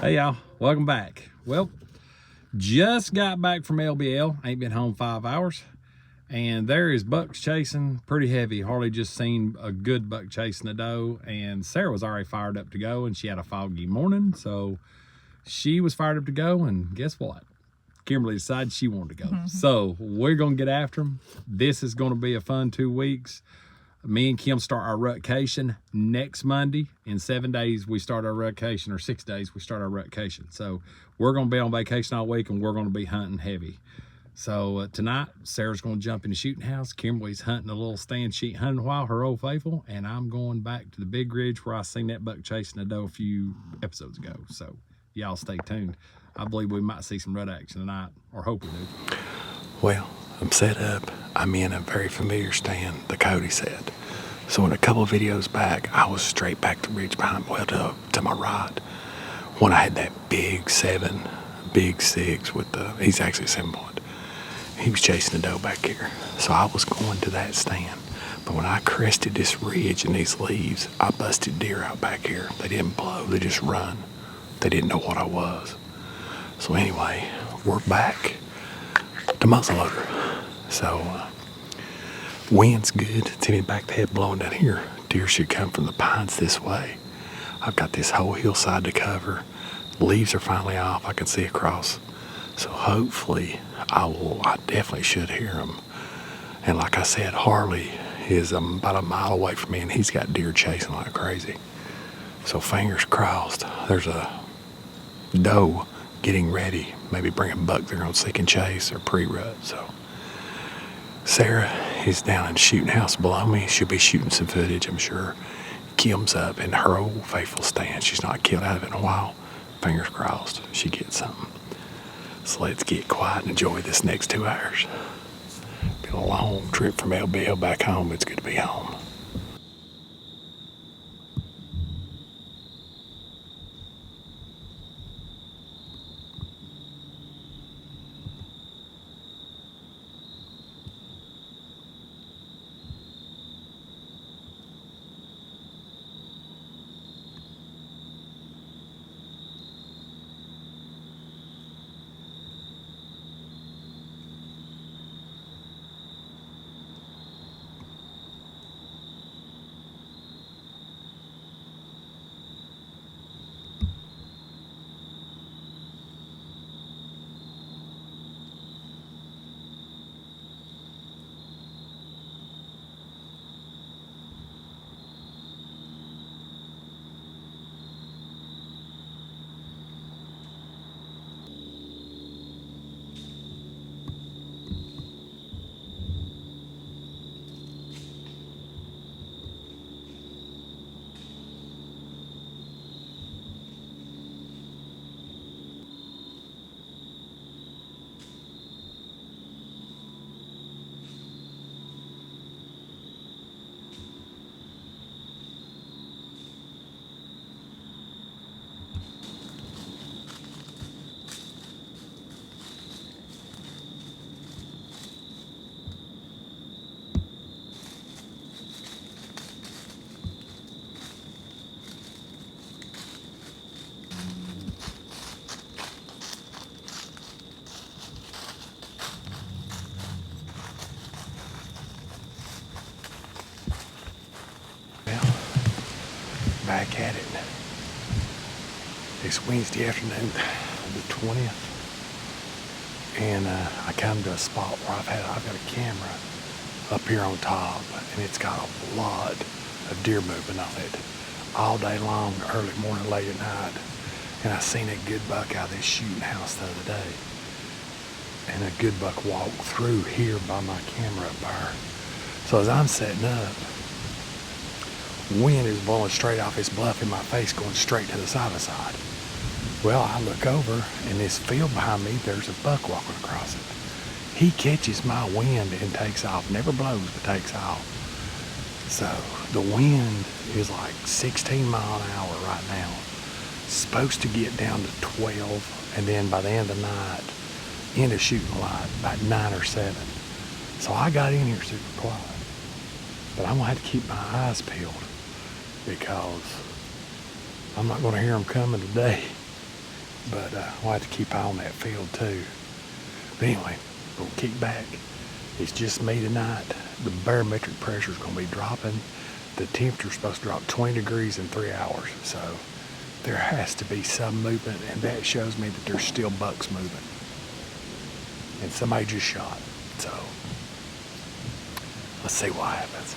Hey y'all, welcome back. Well, just got back from LBL, ain't been home 5 hours, and there is bucks chasing pretty heavy. Harley just seen a good buck chasing a doe, and Sarah was already fired up to go, and she had a foggy morning, so she was fired up to go, and guess what? Kimberly decided she wanted to go. So we're gonna get after them. This is gonna be a fun 2 weeks. Me and Kim start our rutcation next Monday. In 7 days, we start our rutcation, or 6 days, we start our rutcation. So we're gonna be on vacation all week, and we're gonna be hunting heavy. So tonight, Sarah's gonna jump in the shooting house. Kimberly's hunting a little stand sheet hunting while, her old faithful, and I'm going back to the big ridge where I seen that buck chasing a doe a few episodes ago. So y'all stay tuned. I believe we might see some rut action tonight, or hope we do. Well, I'm set up. I'm in a very familiar stand, the Cody said. So in a couple of videos back, I was straight back to ridge behind, well, to my right. When I had that big 7, big 6 with the, he's actually a 7-point. He was chasing a doe back here. So I was going to that stand. But when I crested this ridge and these leaves, I busted deer out back here. They didn't blow, they just run. They didn't know what I was. So anyway, we're back to muzzleloader. So wind's good. It's any back the head blowing down here. Deer should come from the pines this way. I've got this whole hillside to cover. Leaves are finally off. I can see across. So hopefully I definitely should hear them. And like I said, Harley is about a mile away from me, and he's got deer chasing like crazy. So fingers crossed. There's a doe getting ready, maybe bring a buck they're gonna seek and chase or pre-rut. So Sarah is down in the shooting house below me. She'll be shooting some footage, I'm sure. Kim's up in her old faithful stand. She's not killed out of it in a while. Fingers crossed she gets something. So let's get quiet and enjoy this next 2 hours. Been a long trip from LBL back home. It's good to be home. Back at it. It's Wednesday afternoon, the 20th, and I come to a spot where I've got a camera up here on top, and it's got a lot of deer moving on it all day long, early morning, late at night. And I seen a good buck out of this shooting house the other day, and a good buck walked through here by my camera up there. So as I'm setting up, wind is blowing straight off this bluff in my face, going straight to the side. Well, I look over, and this field behind me, there's a buck walking across it. He catches my wind and takes off. Never blows, but takes off. So the wind is like 16 mile an hour right now. Supposed to get down to 12, and then by the end of the night, end of shooting light, about 9 or 7. So I got in here super quiet. But I'm gonna have to keep my eyes peeled, because I'm not gonna hear them coming today. but we'll have to keep eye on that field too. But anyway, we'll kick back. It's just me tonight. The barometric pressure is going to be dropping. The temperature's supposed to drop 20 degrees in 3 hours. So there has to be some movement, and that shows me that there's still bucks moving. And somebody just shot. So let's see what happens.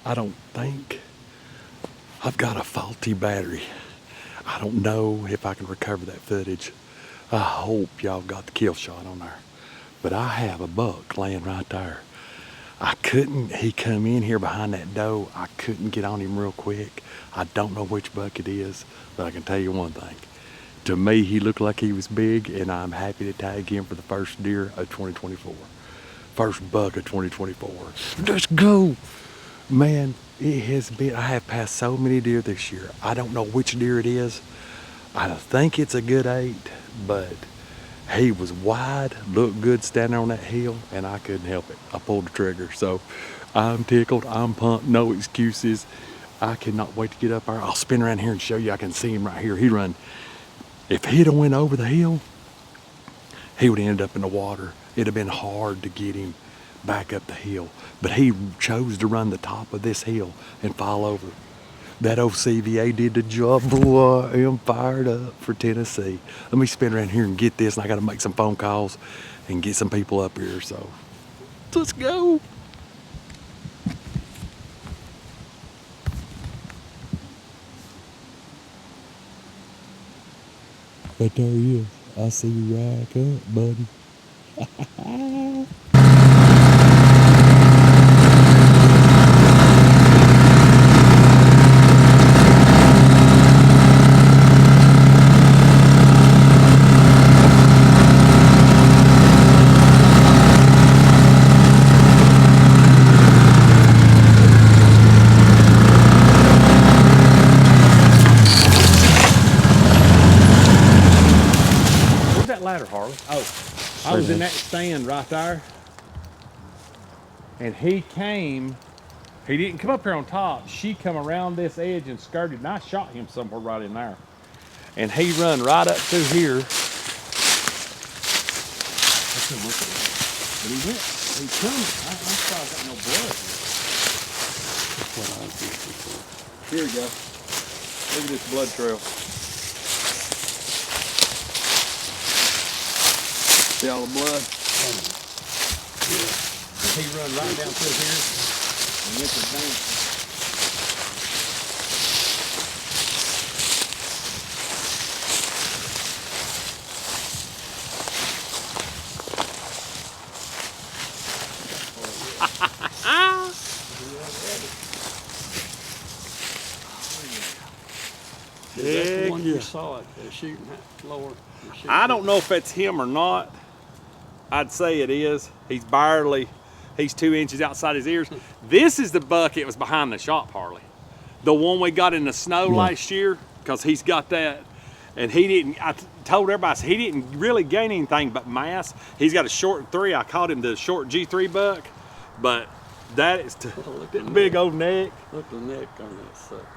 I don't think I've got a faulty battery. I don't know if I can recover that footage. I hope y'all got the kill shot on there. But I have a buck laying right there. He come in here behind that doe. I couldn't get on him real quick. I don't know which buck it is, but I can tell you one thing. To me, he looked like he was big, and I'm happy to tag him for the first deer of 2024. First buck of 2024. Let's go. Man, it has been, I have passed so many deer this year. I don't know which deer it is. I think it's a good 8, but he was wide, looked good standing on that hill, and I couldn't help it. I pulled the trigger. So I'm tickled, I'm pumped, no excuses. I cannot wait to get up there. I'll spin around here and show you. I can see him right here. He run. If he'd have went over the hill, he would have ended up in the water. It'd have been hard to get him back up the hill, but he chose to run the top of this hill and fall over. That old CVA did the job. Boy, I am fired up for Tennessee. Let me spin around here and get this, and I got to make some phone calls and get some people up here. So let's go. But there he is. I see you rack up, buddy. Harley. Oh, I was in that stand right there, and he didn't come up here on top. She come around this edge and skirted, and I shot him somewhere right in there. And he run right up through here. I couldn't look at him. But he's coming. I'm sorry I got no blood. That's what I was looking for. Here we go. Look at this blood trail. See all the blood? Yeah. He run right down through here and went to the bank. That's the one you saw it shooting at lower. I don't know if that's him or not. I'd say it is. He's 2 inches outside his ears. This is the buck. It was behind the shop, Harley. the one we got in the snow last year, because he's got that. And he didn't, I told everybody, I said, he didn't really gain anything but mass. He's got a short 3. I called him the short G3 buck, but that is the big old neck. Look at the neck on that sucker.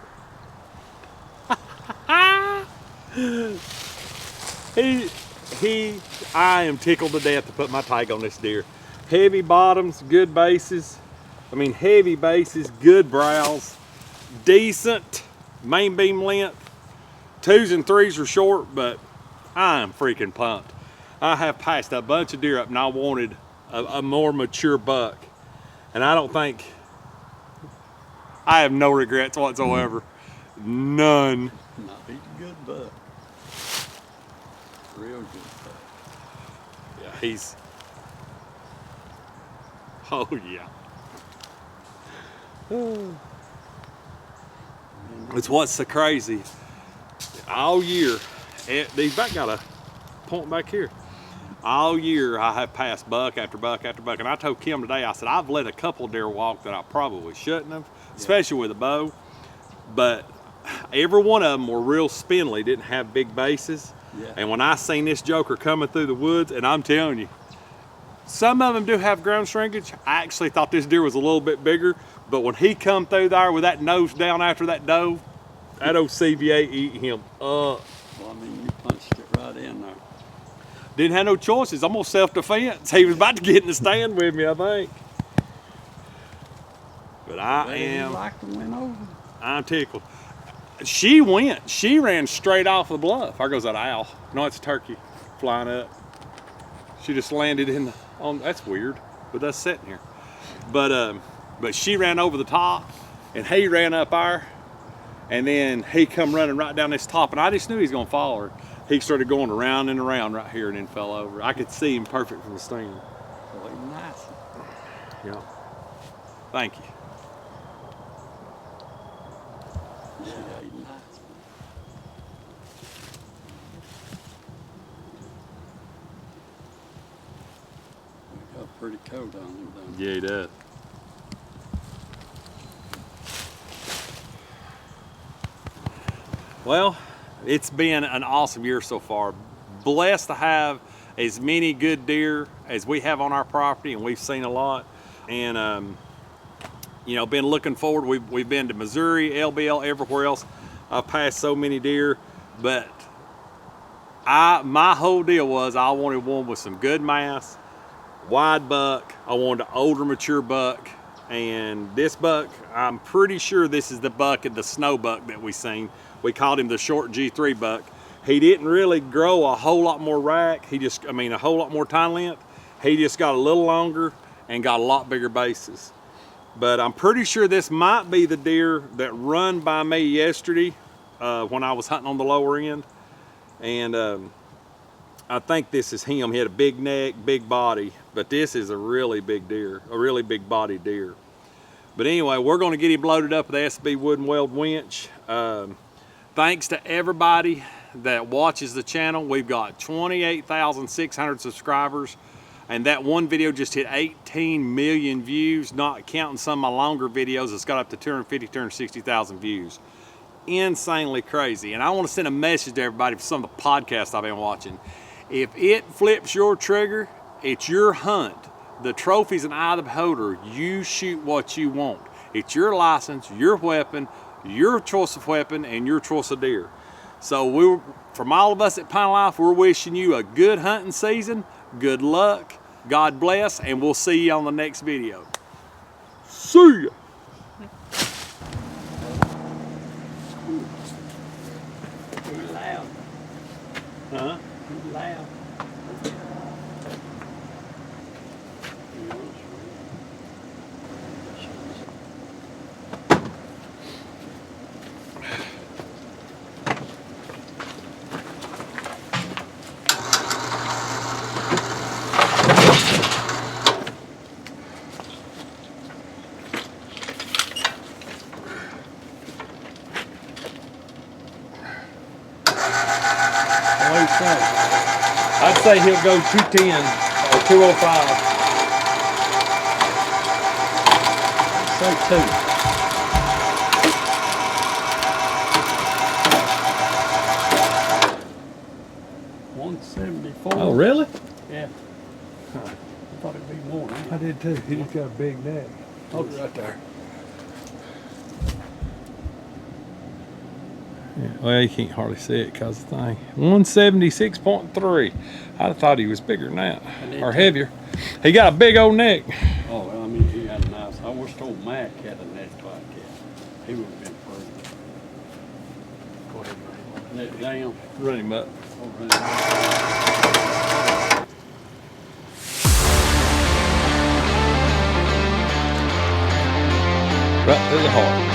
I am tickled to death to put my tag on this deer. Heavy bottoms, good bases. I mean, heavy bases, good brows, decent main beam length. 2s and 3s are short, but I am freaking pumped. I have passed a bunch of deer up and I wanted a more mature buck. And I don't think, I have no regrets whatsoever. None. No, he's a good buck. Real good buck. Yeah, he's, oh yeah. It's what's so crazy. All year, these back got a point back here. All year I have passed buck after buck after buck. And I told Kim today, I said, I've let a couple deer walk that I probably shouldn't have, especially with a bow. But every one of them were real spindly, didn't have big bases. Yeah. And when I seen this joker coming through the woods, and I'm telling you, some of them do have ground shrinkage. I actually thought this deer was a little bit bigger, but when he come through there with that nose down after that doe, that old CVA eat him up. Well, I mean, you punched it right in there. Didn't have no choices, almost self-defense. He was about to get in the stand with me, I think. But I'm tickled. She ran straight off the bluff. There goes that owl. No, it's a turkey flying up. She just landed in the, that's weird, but that's sitting here. But she ran over the top and he ran up there. And then he come running right down this top, and I just knew he was gonna follow her. He started going around and around right here and then fell over. I could see him perfect from the stand. Boy, nice. Yeah. Thank you. Yeah, he's nice. We got a pretty coat on him, don't we? Yeah, he does. Well, it's been an awesome year so far. Blessed to have as many good deer as we have on our property, and we've seen a lot. And you know, been looking forward. We've been to Missouri, LBL, everywhere else. I've passed so many deer, but my whole deal was I wanted one with some good mass, wide buck. I wanted an older, mature buck. And this buck, I'm pretty sure this is the buck, the snow buck that we seen. We called him the short G3 buck. He didn't really grow a whole lot more rack. A whole lot more tine length. He just got a little longer and got a lot bigger bases. But I'm pretty sure this might be the deer that run by me yesterday when I was hunting on the lower end. And I think this is him. He had a big neck, big body, but this is a really big deer, a really big bodied deer. But anyway, we're gonna get him loaded up with the SB Wood and Weld winch. Thanks to everybody that watches the channel. We've got 28,600 subscribers, and that one video just hit 18 million views, not counting some of my longer videos. It's got up to 250, 260,000 views. Insanely crazy. And I want to send a message to everybody for some of the podcasts I've been watching. If it flips your trigger, it's your hunt. The trophy's an eye of the beholder. You shoot what you want. It's your license, your weapon, your choice of weapon, and your choice of deer. So from all of us at Pine Life, we're wishing you a good hunting season, good luck, God bless, and we'll see you on the next video. See ya. He's loud. Huh? He's loud. I'd say he'll go 210 or 205. Say 2. 4. Oh, really? Yeah. I thought it'd be more than I that. did too. He just got a big neck. Oh, right there. Yeah, well, you can't hardly see it because the thing. 176.3. I'd have thought he was bigger than that did or too. heavier. He got a big old neck. Oh, well, I mean, he had a nice. I wish old Mac had a neck like that. He would have been perfect. Go ahead, Neck down. Run him up. Over there. Right through the heart.